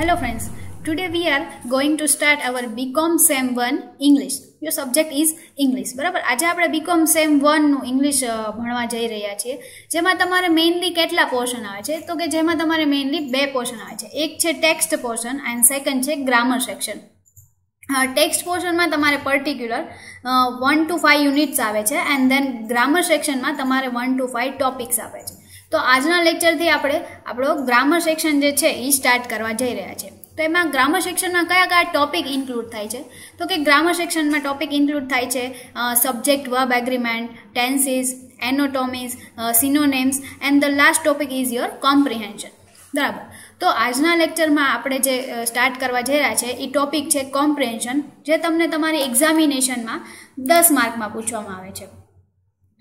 Hello friends, today we are going to start our BCom Sem 1 English. Your subject is English. બરાબર, આજે આપણે BCom Sem 1 નું English ભણવા જઈ રહ્યા છીએ, જેમાં તમારે મેઇનલી કેટલા પોર્શન આવે છે તો કે જેમાં તમારે મેઇનલી બે પોર્શન આવે છે. એક છે ટેક્સ્ટ પોર્શન એન્ડ સેકન્ડ છે ગ્રામર સેક્શન. ટેક્સ્ટ પોર્શનમાં તમારે પર્ટિક્યુલર 1 to 5 યુનિટ્સ આવે છે એન્ડ દેન ગ્રામર સેક્શનમાં તમારે 1 to 5 ટોપિક્સ આપે છે. તો આજના લેક્ચરથી આપણે આપણો ગ્રામર સેક્શન જે છે એ સ્ટાર્ટ કરવા જઈ રહ્યા છે. તો એમાં ગ્રામર સેક્શનમાં કયા કયા ટોપિક ઇન્ક્લુડ થાય છે તો કે ગ્રામર સેક્શનમાં ટોપિક ઇન્ક્લુડ થાય છે subject verb agreement, tenses, antonyms, synonyms and the last topic is your comprehension. બરાબર, તો આજના લેક્ચરમાં આપણે જે સ્ટાર્ટ કરવા જઈ રહ્યા છે એ ટોપિક છે કોમ્પ્રિહેન્શન, જે તમને તમારી એક્ઝામિનેશનમાં 10 માર્કમાં પૂછવામાં આવે છે.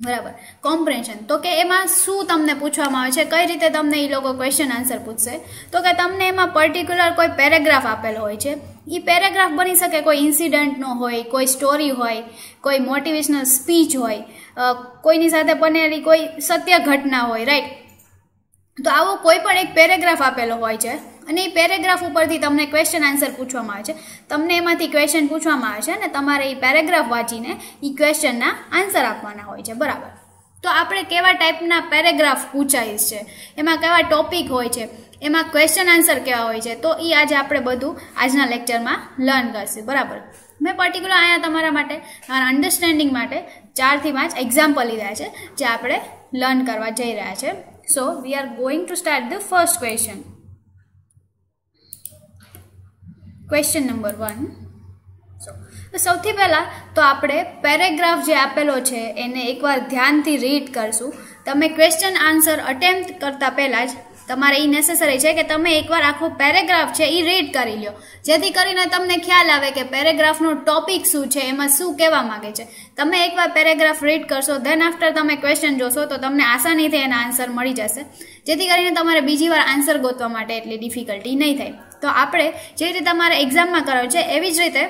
બરાબર, કોમ્પ્રિહેન્શન તો કે એમાં શું તમને પૂછવામાં આવે છે, કઈ રીતે તમને એ લોકો ક્વેશ્ચન આન્સર પૂછશે તો કે તમને એમાં પર્ટિક્યુલર કોઈ પેરેગ્રાફ આપેલો હોય છે. એ પેરેગ્રાફ બની શકે કોઈ ઇન્સિડન્ટનો હોય, કોઈ સ્ટોરી હોય, કોઈ મોટિવેશનલ સ્પીચ હોય, કોઈની સાથે બનેલી કોઈ સત્ય ઘટના હોય, રાઈટ. તો આવો કોઈ પણ એક પેરેગ્રાફ આપેલો હોય છે અને એ પેરેગ્રાફ ઉપરથી તમને ક્વેશ્ચન આન્સર પૂછવામાં આવે છે. તમને એમાંથી ક્વેશ્ચન પૂછવામાં આવે છે અને તમારે એ પેરેગ્રાફ વાંચીને એ ક્વેશ્ચનના આન્સર આપવાના હોય છે. બરાબર, તો આપણે કેવા ટાઈપના પેરેગ્રાફ પૂછાઈશ છે, એમાં કેવા ટોપિક હોય છે, એમાં ક્વેશ્ચન આન્સર કેવા હોય છે, તો એ આજે આપણે બધું આજના લેક્ચરમાં લર્ન કરશું. બરાબર, મેં પર્ટિક્યુલર અહીંયા તમારા માટે અન્ડરસ્ટેન્ડિંગ માટે 4 થી 5 એક્ઝામ્પલ લીધા છે જે આપણે લર્ન કરવા જઈ રહ્યા છે. So we are going to start the first question. Question number 1. So સૌથી પહેલા તો આપણે પેરેગ્રાફ જે આપેલો છે એને એકવાર ધ્યાનથી રીડ કરશું. તમે ક્વેશ્ચન આન્સર અટેમ્પ્ટ કરતા પહેલા જ તમારે એ નેસેસરી છે કે તમે એકવાર આખો પેરેગ્રાફ છે એ રીડ કરી લો, જેથી કરીને તમને ખ્યાલ આવે કે પેરેગ્રાફનો ટોપિક શું છે, એમાં શું કહેવા માંગે છે. તમે એકવાર પેરેગ્રાફ રીડ કરશો, ધેન આફ્ટર તમે ક્વેશ્ચન જોશો તો તમને આસાનીથી એના આન્સર મળી જશે, જેથી કરીને તમારે બીજી વાર આન્સર ગોતવા માટે એટલી ડિફિકલ્ટી નહીં થાય. તો આપણે જે રીતે તમારે એક્ઝામમાં કરાવ્યું છે એવી જ રીતે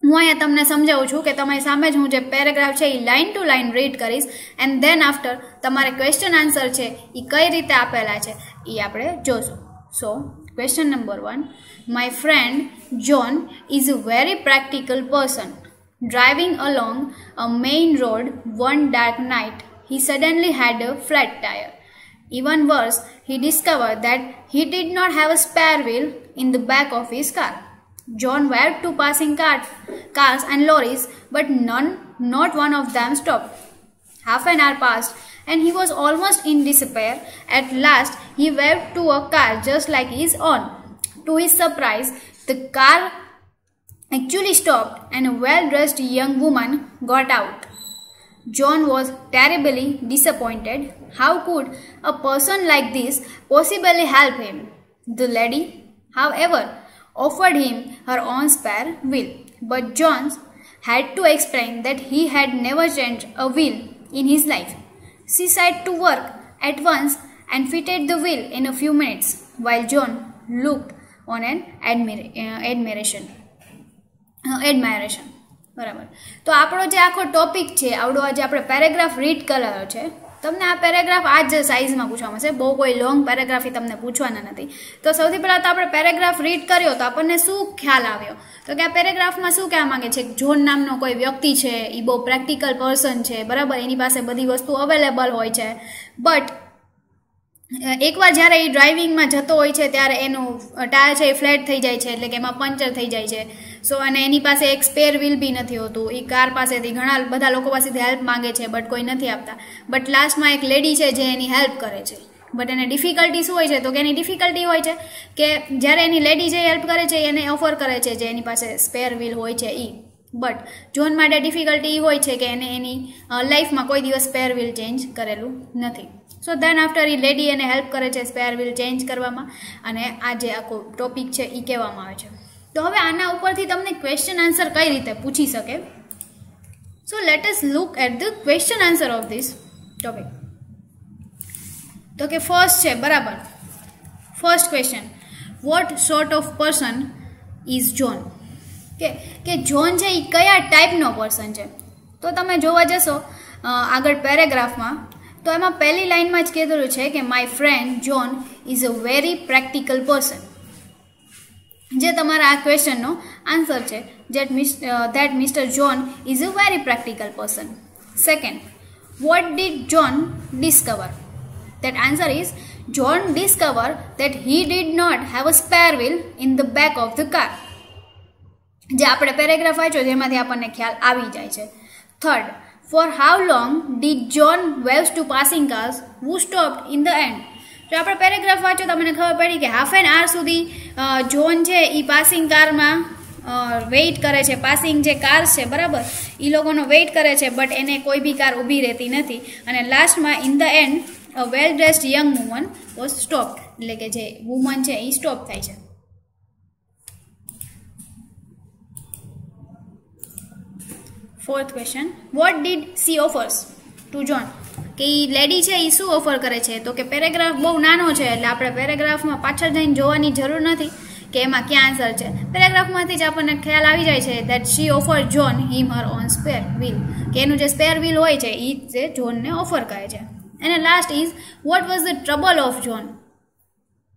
હું અહીંયા તમને સમજાવું છું કે તમારી સામે જ હું જે પેરેગ્રાફ છે એ લાઇન ટુ લાઇન રીડ કરીશ એન્ડ ધેન આફ્ટર તમારે ક્વેશ્ચન આન્સર છે એ કઈ રીતે આપેલા છે એ આપણે જોશું. So question number 1. My friend John is a very practical person. Driving along a main road one dark night, he suddenly had a flat tire. Even worse, he discovered that he did not have a spare wheel in the back of his car. John waved to passing cars and lorries, but not one of them stopped. Half an hour passed, and he was almost in despair. At last, he waved to a car just like his own. To his surprise, the car actually stopped and a well-dressed young woman got out. John was terribly disappointed. How could a person like this possibly help him? The lady, however, offered him her own spare wheel, but John had to explain that he had never changed a wheel in his life. She set to work at once and fitted the wheel in a few minutes, while John looked on in admiration. બરાબર, તો આપણો જે આખો topic છે, આવડો આજે આપણે paragraph read કરાયો છે, તમને આ પેરેગ્રાફ આ જ સાઇઝમાં પૂછવામાં છે, બહુ કોઈ લોંગ પેરેગ્રાફ તમને પૂછવાના નથી. તો સૌથી પહેલાં તો આપણે પેરેગ્રાફ રીડ કર્યો તો આપણને શું ખ્યાલ આવ્યો તો કે આ પેરેગ્રાફમાં શું કહેવા માંગે છે, જોન નામનો કોઈ વ્યક્તિ છે, એ બહુ પ્રેક્ટિકલ પર્સન છે. બરાબર, એની પાસે બધી વસ્તુ અવેલેબલ હોય છે, બટ એકવાર જ્યારે એ ડ્રાઇવિંગમાં જતો હોય છે ત્યારે એનું ટાયર છે એ ફ્લેટ થઈ જાય છે, એટલે કે એમાં પંચર થઈ જાય છે. સો અને એની પાસે એક સ્પેર વ્હીલ બી નથી હોતું. એ કાર પાસેથી ઘણા બધા લોકો પાસેથી હેલ્પ માંગે છે, બટ કોઈ નથી આપતા. બટ લાસ્ટમાં એક લેડી છે જે એની હેલ્પ કરે છે, બટ એને ડિફિકલ્ટી શું હોય છે તો કે એની ડિફિકલ્ટી હોય છે કે જ્યારે એની લેડી જે હેલ્પ કરે છે એને ઓફર કરે છે જે એની પાસે સ્પેર વ્હીલ હોય છે એ. બટ જોન માટે ડિફિકલ્ટી એ હોય છે કે એને એની લાઈફમાં કોઈ દિવસ સ્પેર વ્હીલ ચેન્જ કરેલું નથી. સો ધેન આફ્ટર એ લેડી એને હેલ્પ કરે છે સ્પેર વ્હીલ ચેન્જ કરવામાં, અને આ જે આખો ટોપિક છે એ કહેવામાં આવે છે. તો હવે આના ઉપરથી તમને ક્વેશ્ચન આન્સર કઈ રીતે પૂછી શકે. So let us look at the question answer of this topic. તો કે ફર્સ્ટ છે, બરાબર, first question, what sort of person is John. કે જોન છે એ કયા ટાઈપનો પર્સન છે. તો તમે જોવા જશો આગળ પેરેગ્રાફમાં તો એમાં પહેલી લાઇનમાં જ કીધેલું છે કે my friend John is a very practical person. જે તમારા આ ક્વેશ્ચનનો આન્સર છે. that Mr. John is a very practical person. Second, what did John discover? That answer is John discovered that he did not have a spare wheel in the back of the car. જે આપણે paragraph વાંચ્યો જેમાંથી આપણને ખ્યાલ આવી જાય છે. Third, for how long did John wave to passing cars who stopped in the end? જો આપણે પેરેગ્રાફ વાંચ્યો તો મને ખબર પડી કે હાફ એન આવર સુધી જોન છે એ પાસિંગ કારમાં વેઇટ કરે છે. પાસિંગ જે કાર્સ છે બરાબર એ લોકોનો વેઇટ કરે છે, બટ એને કોઈ બી કાર ઊભી રહેતી નથી. અને લાસ્ટમાં in the end a well dressed young woman was stopped, એટલે કે જે વુમન છે એ સ્ટોપ થાય છે. Fourth question, what did she offers to John? કે એ લેડી છે એ શું ઓફર કરે છે? તો કે પેરેગ્રાફ બહુ નાનો છે એટલે આપણે પેરેગ્રાફમાં પાછળ જઈને જોવાની જરૂર નથી કે એમાં ક્યાં આન્સર છે. પેરેગ્રાફમાંથી જ આપણને ખ્યાલ આવી જાય છે that she offer John him her own spare wheel, કે એનું જે સ્પેર વ્હીલ હોય છે એ જે જોનને ઓફર કરે છે. અને last is what was the trouble of John,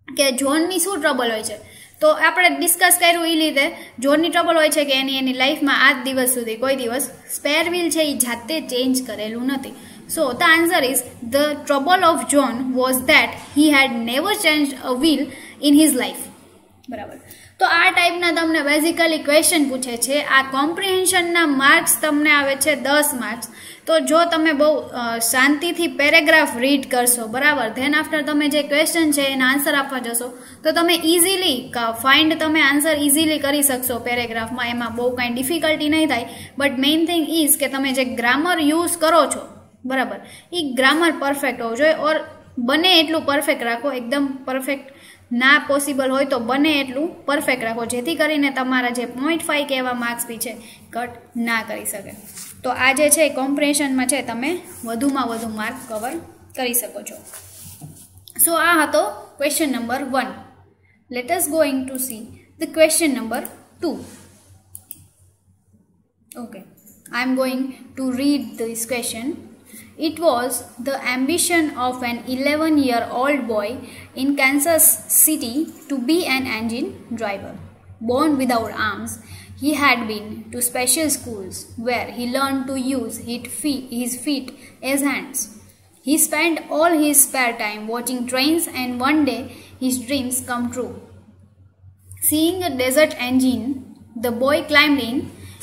કે જોનની શું ટ્રબલ હોય છે? તો આપણે ડિસ્કસ કર્યું એ રીતે જોનની ટ્રબલ હોય છે કે એની લાઈફમાં આજ દિવસ સુધી કોઈ દિવસ સ્પેર વ્હીલ છે એ જાતે ચેન્જ કરેલું નથી. So the answer is the trouble of John was that he had never change a wheel in his life. બરાબર. તો આ ટાઈપના તમને બેઝિકલી ક્વેશ્ચન પૂછે છે. આ કોમ્પ્રિહેન્શનના માર્ક્સ તમને આવે છે 10 માર્ક્સ. તો જો તમે બહુ શાંતિથી પેરેગ્રાફ રીડ કરશો બરાબર, ધેન આફ્ટર તમે જે ક્વેશ્ચન છે એના આન્સર આપવા જશો તો તમે ઇઝીલી ફાઇન્ડ તમે આન્સર ઇઝીલી કરી શકશો પેરેગ્રાફમાં. એમાં બહુ કાંઈ ડિફિકલ્ટી નહીં થાય. બટ મેઇન થિંગ ઇઝ કે તમે જે ગ્રામર યુઝ કરો છો બરાબર એ ગ્રામર પરફેક્ટ હોવું જોઈએ. ઓર બને એટલું પરફેક્ટ રાખો, એકદમ પરફેક્ટ ના પોસિબલ હોય તો બને એટલું પરફેક્ટ રાખો, જેથી કરીને તમારા જે 0.5 કે એવા માર્ક્સ બી છે કટ ના કરી શકે. તો આ જે છે કોમ્પ્રિહેન્શનમાં છે તમે વધુમાં વધુ માર્ક કવર કરી શકો છો. સો આ હતો question number 1. Let us going to see the question number 2. Okay, I am going to read this question. It was the ambition of an 11-year-old boy in Kansas City to be an engine driver. Born without arms, he had been to special schools where he learned to use his feet as hands. He spent all his spare time watching trains, and one day his dreams come true. Seeing a desert engine, the boy climbed in.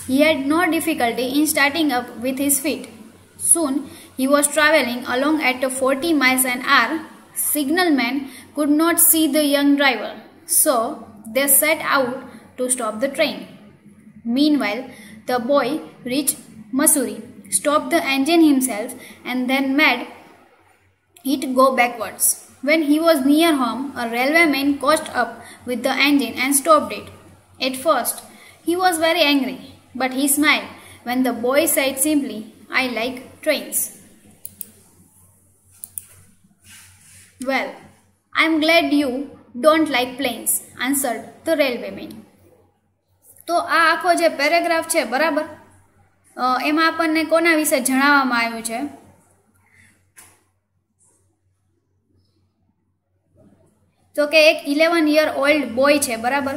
He had no difficulty in starting up with his feet. Soon, he was traveling along at 40 miles an hour. Signalmen could not see the young driver, so they set out to stop the train. Meanwhile, the boy reached Missouri, stopped the engine himself, and then made it go backwards. When he was near home, a railwayman caught up with the engine and stopped it. At first, he was very angry, but he smiled when the boy said simply, "I like trains." "Well, I'm glad you don't like planes," answered the railwayman. તો આ આખો જે paragraph છે બરાબર એમાં આપણને કોના વિશે જણાવવામાં આવ્યું છે? તો કે એક 11-year-old બોય છે બરાબર,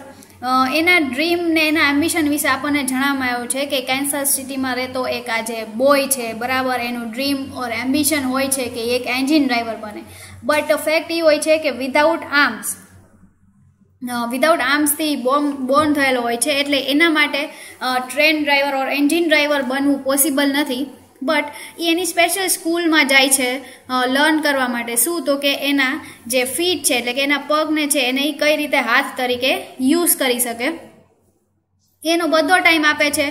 એના ડ્રીમ ને એના એમ્બિશન વિશે આપણને જણાવવામાં આવ્યું છે કે કેન્સસ સિટીમાં રહેતો એક આ જે બોય છે બરાબર, એનું ડ્રીમ ઓર એમ્બિશન હોય છે કે એક એન્જિન ડ્રાઈવર બને. બટ ફેક્ટ એ હોય છે કે વિધાઉટ આર્મ્સથી બોર્ન થયેલો હોય છે, એટલે એના માટે ટ્રેન ડ્રાઈવર ઓર એન્જિન ડ્રાઈવર બનવું પોસિબલ નથી. બટ એ એની સ્પેશિયલ સ્કૂલમાં જાય છે લર્ન કરવા માટે. શું? તો કે એના જે ફીટ છે એટલે કે એના પગને છે એને એ કઈ રીતે હાથ તરીકે યુઝ કરી શકે એનો બધો ટાઈમ આપે છે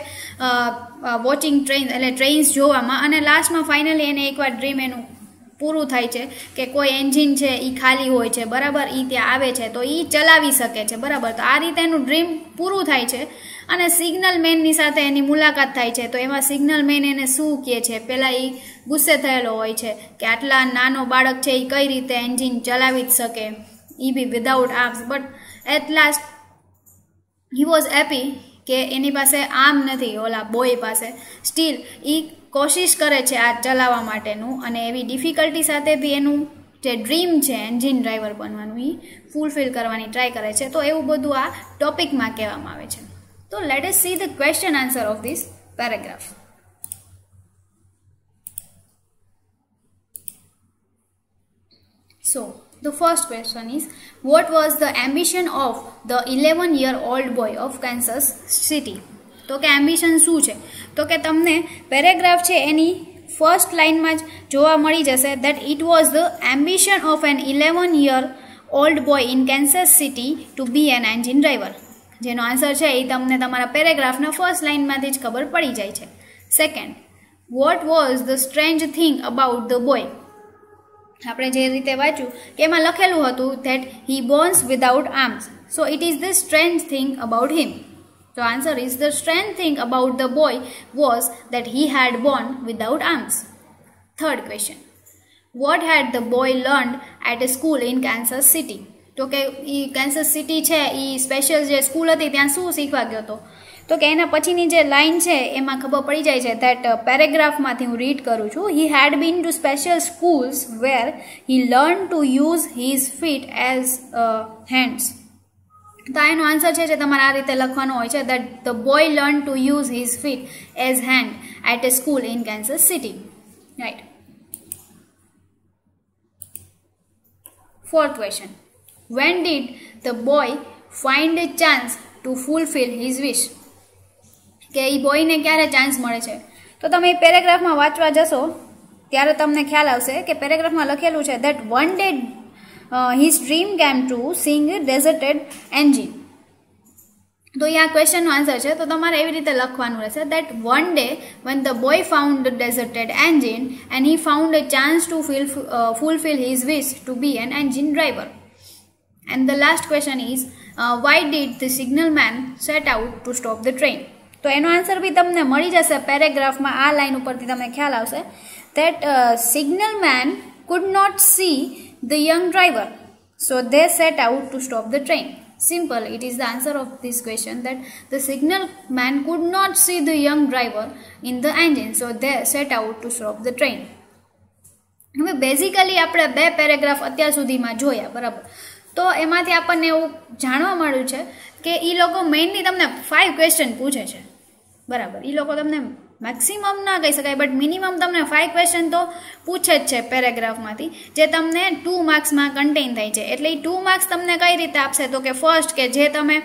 વોચિંગ ટ્રેન એટલે ટ્રેન્સ જોવામાં. અને લાસ્ટમાં ફાઇનલી એને એકવાર ડ્રીમ એનું પૂરું થાય છે કે કોઈ એન્જિન છે એ ખાલી હોય છે બરાબર, એ ત્યાં આવે છે તો એ ચલાવી શકે છે બરાબર. તો આ રીતે એનું ડ્રીમ પૂરું થાય છે. અને સિગ્નલ મેનની સાથે એની મુલાકાત થાય છે. તો એમાં સિગ્નલ મેન એને શું કહે છે? પહેલાં એ ગુસ્સે થયેલો હોય છે કે આટલા નાનો બાળક છે એ કઈ રીતે એન્જિન ચલાવી જ શકે, એ be without arms. But at last he was happy કે એની પાસે આર્મ નથી ઓલા બોય પાસે. સ્ટીલ એ કોશિશ કરે છે આ ચલાવવા માટેનું, અને એવી ડિફિકલ્ટી સાથે બી એનું જે ડ્રીમ છે એન્જિન ડ્રાઈવર બનવાનું એ ફૂલફિલ કરવાની ટ્રાય કરે છે. તો એવું બધું આ ટોપિકમાં કહેવામાં આવે છે. તો let S see the question answer of this paragraph. So, the first question is, what was the ambition of the 11-year-old boy of Kansas City? તો કે એમ્બિશન શું છે? તો કે તમને પેરેગ્રાફ છે એની ફર્સ્ટ લાઇનમાં જ જોવા મળી જશે that it was the ambition of an 11-year-old boy in Kansas City to be an engine driver. જેનો આન્સર છે એ તમને તમારા પેરેગ્રાફના ફર્સ્ટ લાઇનમાંથી જ ખબર પડી જાય છે. Second, what was the strange thing about the boy? આપણે જે રીતે વાંચ્યું કે એમાં લખેલું હતું that he burns without arms. So it is the strange thing about him. So answer is the strange thing about the boy was that he had born without arms. Third question, what had the boy learned at a school in Kansas City? તો કે એ Kansas city છે એ special જે school હતી ત્યાં શું શીખવા ગયો હતો? તો કે એના પછીની જે લાઇન છે એમાં ખબર પડી જાય છે that પેરેગ્રાફમાંથી હું રીડ કરું છું. he had been to special schools where he learned to use his feet as hands. તો એનો આન્સર છે જે તમારે આ રીતે લખવાનો હોય છે that the boy learned to use his feet as hand at a school in Kansas City. Right. Fourth question, when did the boy find a chance to fulfill his wish? કે એ બોયને ક્યારે ચાન્સ મળે છે? તો તમે એ પેરેગ્રાફમાં વાંચવા જશો ત્યારે તમને ખ્યાલ આવશે કે પેરેગ્રાફમાં લખેલું છે that one day his dream came to sing a deserted engine. તો એ આ ક્વેશ્ચનનો આન્સર છે. તો તમારે એવી રીતે લખવાનું રહેશે that one day when the boy found the deserted engine and he found a chance to fulfill his wish to be an engine driver. And the last question is, why did the signal man set out to stop the train? તો એનો answer બી તમને મળી જશે પેરેગ્રાફમાં. આ line ઉપરથી તમને ખ્યાલ આવશે that signal man could not see the young driver, so they set out to stop the train. Simple, it is the answer of this question that the signal man could not see the young driver in the engine, so they set out to stop the train. હવે basically આપણે બે paragraph અત્યાર સુધીમાં જોયા, બરાબર? તો એમાંથી આપણને એવું જાણવા મળ્યું છે કે એ લોકો મેઇનલી તમને 5 ક્વેશ્ચન પૂછે છે, બરાબર? એ લોકો તમને મેક્સિમમ ના કહી શકાય બટ મિનિમમ તમને 5 ક્વેશ્ચન તો પૂછે જ છે પેરેગ્રાફમાંથી, જે તમને 2 માર્ક્સમાં કન્ટેન થાય છે. એટલે એ 2 માર્ક્સ તમને કઈ રીતે આપશે? તો કે ફર્સ્ટ કે જે તમે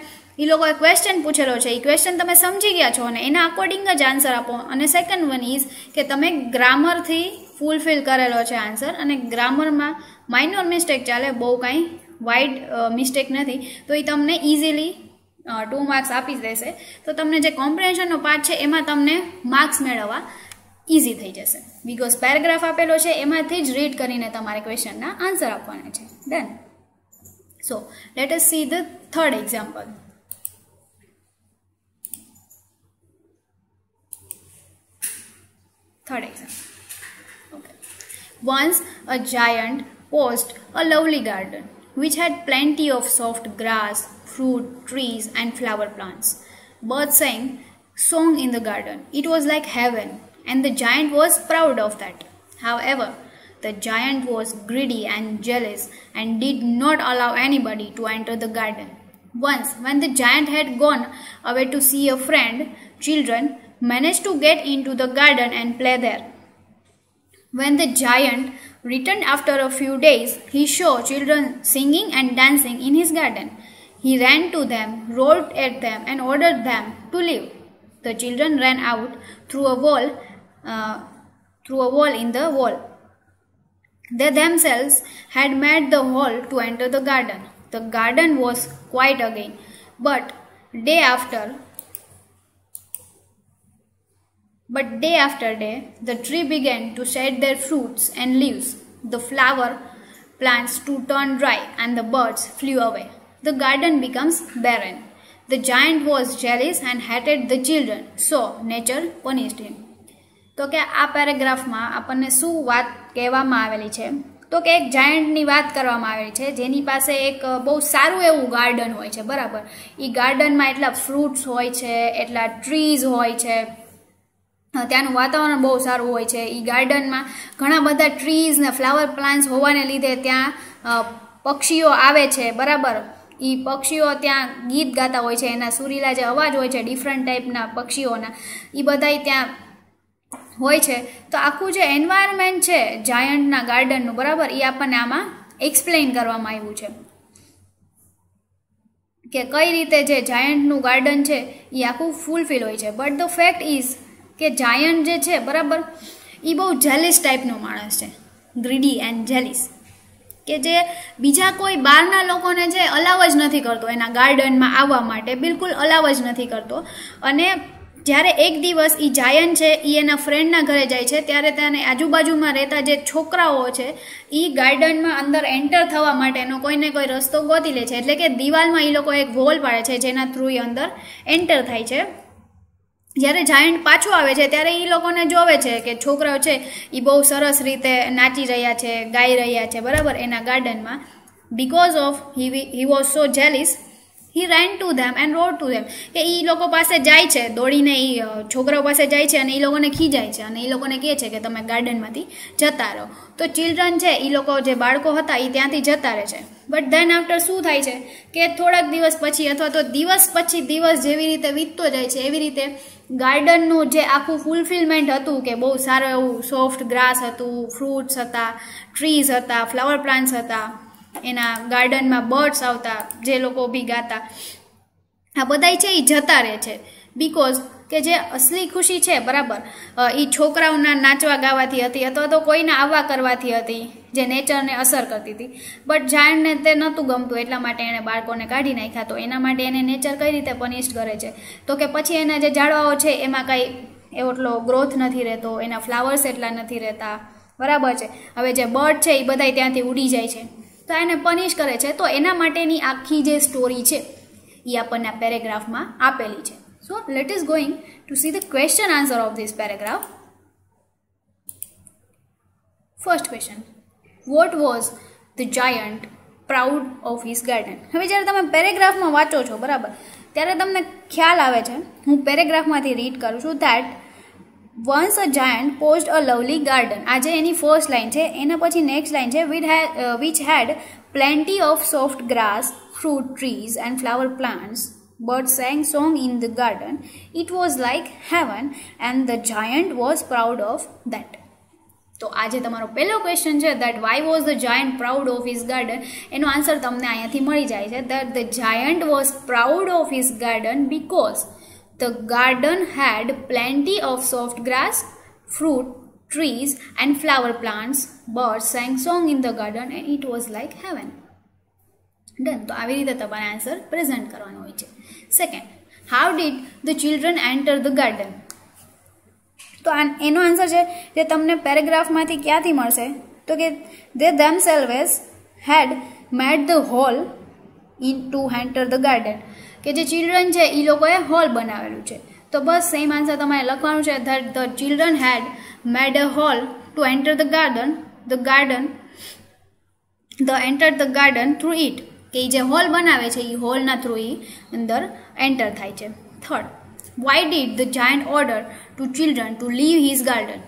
એ લોકોએ ક્વેશ્ચન પૂછેલો છે એ ક્વેશ્ચન તમે સમજી ગયા છો અને એના અકોર્ડિંગ જ આન્સર આપો. અને સેકન્ડ વન ઇઝ કે તમે ગ્રામરથી ફૂલફિલ કરેલો છે આન્સર, અને ગ્રામરમાં માઇનોર મિસ્ટેક ચાલે, બહુ કાંઈ વાઇડ મિસ્ટેક નથી, તો એ તમને ઇઝીલી 2 માર્ક્સ આપી દેશે. તો તમને જે કોમ્પ્રિહેન્શનનો પાર્ટ છે એમાં તમને માર્ક્સ મેળવવા ઇઝી થઈ જશે, બિકોઝ પેરેગ્રાફ આપેલો છે એમાંથી જ રીડ કરીને તમારે ક્વેશ્ચનના આન્સર આપવાના છે. Done. So let S see the third example. Third example. Okay. Once a giant possessed a lovely garden which had plenty of soft grass, fruit, trees and flower plants. Birds sang song in the garden. It was like heaven, and the giant was proud of that. However, the giant was greedy and jealous and did not allow anybody to enter the garden. Once, when the giant had gone away to see a friend, children managed to get into the garden and play there. When the giant returned after a few days, he saw children singing and dancing in his garden. He ran to them, roared at them, and ordered them to leave. The children ran out through a wall in the wall. They themselves had made the hole to enter the garden. The garden was quiet again, but day after day, the tree began to shed their fruits and leaves. The flower plants to turn dry, and the birds flew away. The garden becomes barren. The giant was jealous and hated the children, so nature punished him. તો કે આ પેરેગ્રાફમાં આપણને શું વાત કહેવામાં આવેલી છે? તો કે એક જાયન્ટની વાત કરવામાં આવેલી છે જેની પાસે એક બહુ સારું એવું ગાર્ડન હોય છે, બરાબર? એ ગાર્ડનમાં એટલા ફ્રૂટ્સ હોય છે, એટલા ટ્રીઝ હોય છે, ત્યાંનું વાતાવરણ બહુ સારું હોય છે. એ ગાર્ડનમાં ઘણા બધા ટ્રીઝ ને ફ્લાવર પ્લાન્ટ્સ હોવાને લીધે ત્યાં પક્ષીઓ આવે છે, બરાબર. એ પક્ષીઓ ત્યાં ગીત ગાતા હોય છે, એના સુરીલા જે અવાજ હોય છે ડિફરન્ટ ટાઈપના પક્ષીઓના, એ બધાય ત્યાં હોય છે. તો આખું જે એન્વાયરમેન્ટ છે જાયન્ટના ગાર્ડનનું, બરાબર, એ આપણને આમાં એક્સપ્લેન કરવામાં આવ્યું છે કે કઈ રીતે જે જાયન્ટનું ગાર્ડન છે એ આખું ફૂલફિલ હોય છે. બટ ધ ફેક્ટ ઇઝ કે જાયન્ટ જે છે, બરાબર, એ બહુ જેલિસ ટાઈપનો માણસ છે, ગ્રીડી એન્ડ જેલિસ, કે જે બીજા કોઈ બહારના લોકોને જે અલાવ જ નથી કરતો એના ગાર્ડનમાં આવવા માટે, બિલકુલ અલાવ જ નથી કરતો. અને જ્યારે એક દિવસ એ જાયન્ટ છે એ એના ફ્રેન્ડના ઘરે જાય છે ત્યારે તેને આજુબાજુમાં રહેતા જે છોકરાઓ છે એ ગાર્ડનમાં અંદર એન્ટર થવા માટેનો કોઈને કોઈ રસ્તો ગોતી લે છે. એટલે કે દિવાલમાં એ લોકો એક વોલ પાડે છે જેના થ્રુ એ અંદર એન્ટર થાય છે. જ્યારે જાયન્ટ પાછો આવે છે ત્યારે એ લોકોને જોવે છે કે છોકરાઓ છે એ બહુ સરસ રીતે નાચી રહ્યા છે, ગાઈ રહ્યા છે, બરાબર, એના ગાર્ડનમાં. Because of he was so jealous, he ran to them and rode to them, કે એ લોકો પાસે જાય છે, દોડીને એ છોકરાઓ પાસે જાય છે અને એ લોકોને ખીજાય છે અને એ લોકોને કહે છે કે તમે ગાર્ડનમાંથી જતા રહો. તો ચિલ્ડ્રન છે એ લોકો જે બાળકો હતા એ ત્યાંથી જતા રહે છે. બટ ધેન આફ્ટર શું થાય છે કે થોડાક દિવસ પછી અથવા તો દિવસ પછી દિવસ જેવી રીતે વીતતો જાય છે એવી રીતે ગાર્ડનનું જે આખું ફૂલફિલમેન્ટ હતું કે બહુ સારું એવું સોફ્ટ ગ્રાસ હતું, ફ્રૂટ્સ હતા, ટ્રીઝ હતા, ફ્લાવર પ્લાન્ટ્સ હતા, એના ગાર્ડનમાં બર્ડ્સ આવતા, જે લોકો બી ગાતા, આ બધાય છે એ જતા રહે છે. બિકોઝ કે જે અસલી ખુશી છે, બરાબર, એ છોકરાઓના નાચવા ગાવાથી હતી અથવા તો કોઈના આવવા કરવાથી હતી જે નેચરને અસર કરતી હતી. બટ જાયન્ટને તે નહોતું ગમતું, એટલા માટે એણે બાળકોને કાઢી નાખ્યા. તો એના માટે એને નેચર કઈ રીતે પનિશ કરે છે તો કે પછી એના જે ઝાડવાઓ છે એમાં કાંઈ એટલો ગ્રોથ નથી રહેતો, એના ફ્લાવર્સ એટલા નથી રહેતા, બરાબર છે. હવે જે બર્ડ છે એ બધાય ત્યાંથી ઉડી જાય છે તો એને પનિશ કરે છે. તો એના માટેની આખી જે સ્ટોરી છે એ આપણને આ પેરેગ્રાફમાં આપેલી છે. So let us going to see the question answer of this paragraph. First question, what was the giant proud of his garden? હવે જ્યારે તમે પેરેગ્રાફમાં વાંચો છો, બરાબર, ત્યારે તમને ખ્યાલ આવે છે, હું પેરેગ્રાફમાંથી રીડ કરું છું, that once a giant posed a lovely garden. આજે એની ફર્સ્ટ લાઇન છે, એના પછી નેક્સ્ટ લાઇન છે, which had plenty of soft grass, fruit trees and flower plants. Birds sang song in the garden. It was like heaven and the giant was proud of that. તો આજે તમારો પહેલો question છે that why was the giant proud of his garden, એનો answer તમને અહીંયાથી મળી જાય છે. that the giant was proud of his garden because the garden had plenty of soft grass, fruit, trees and flower plants. Birds sang song in the garden and it was like heaven. Done. તો આવી રીતે તમારે answer present કરવાનો હોય છે. Second, how did the children enter the garden? તો એનો answer છે જે તમને પેરેગ્રાફમાંથી ક્યાંથી મળશે તો કે they themselves had made the hole in to enter the garden, કે જે ચિલ્ડ્રન છે એ લોકોએ હોલ બનાવેલું છે. તો બસ સેમ આન્સર તમારે લખવાનું છે that the children had made a hole to enter the garden, entered the garden through it, કે જે હોલ બનાવે છે એ હોલના થ્રુ એ અંદર એન્ટર થાય છે. Third, why did the giant order to children to leave his garden?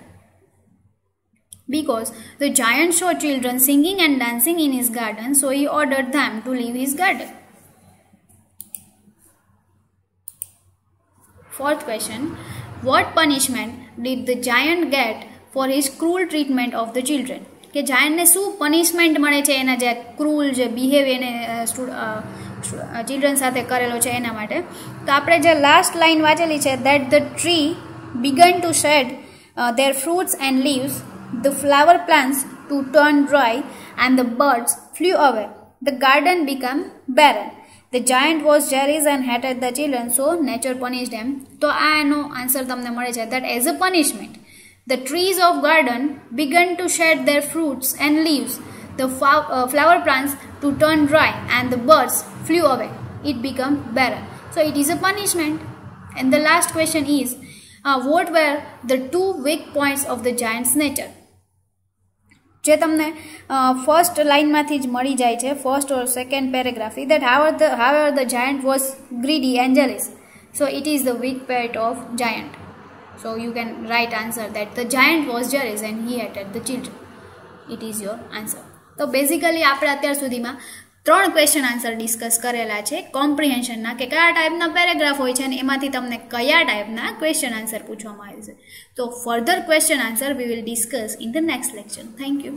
Because the giant saw children singing and dancing in his garden, so he ordered them to leave his garden. Fourth question, what punishment did the giant get for his cruel treatment of the children? કે જાયન્ટને શું punishment મળે છે એના જે ક્રૂલ જે behaviour એને children સાથે કરેલો છે એના માટે. તો આપણે જે લાસ્ટ લાઇન વાંચેલી છે that the tree began to shed their fruits and leaves, the flower plants to turn dry and the birds flew away, the garden became barren, the giant was jealous and hated the children, so nature punished them. તો આ એનો answer તમને મળે છે that as a punishment the trees of garden began to shed their fruits and leaves, the flower plants to turn dry and the birds flew away, it became barren. So it is a punishment. And the last question is, what were the two weak points of the giant's nature? જે તમને first લાઇનમાંથી જ મળી જાય છે, first or second paragraph, that however the giant was greedy and jealous, so it is the weak point of giant. So you can write answer that the giant was jealous and he hated the children. It is your answer. તો basically આપણે અત્યાર સુધીમાં 3 question answer discuss કરેલા છે કોમ્પ્રિહેન્શનના, કે કયા ટાઈપના paragraph હોય છે અને એમાંથી તમને કયા ટાઈપના ક્વેશ્ચન આન્સર પૂછવામાં આવે છે. તો further question answer we will discuss in the next lecture. Thank you.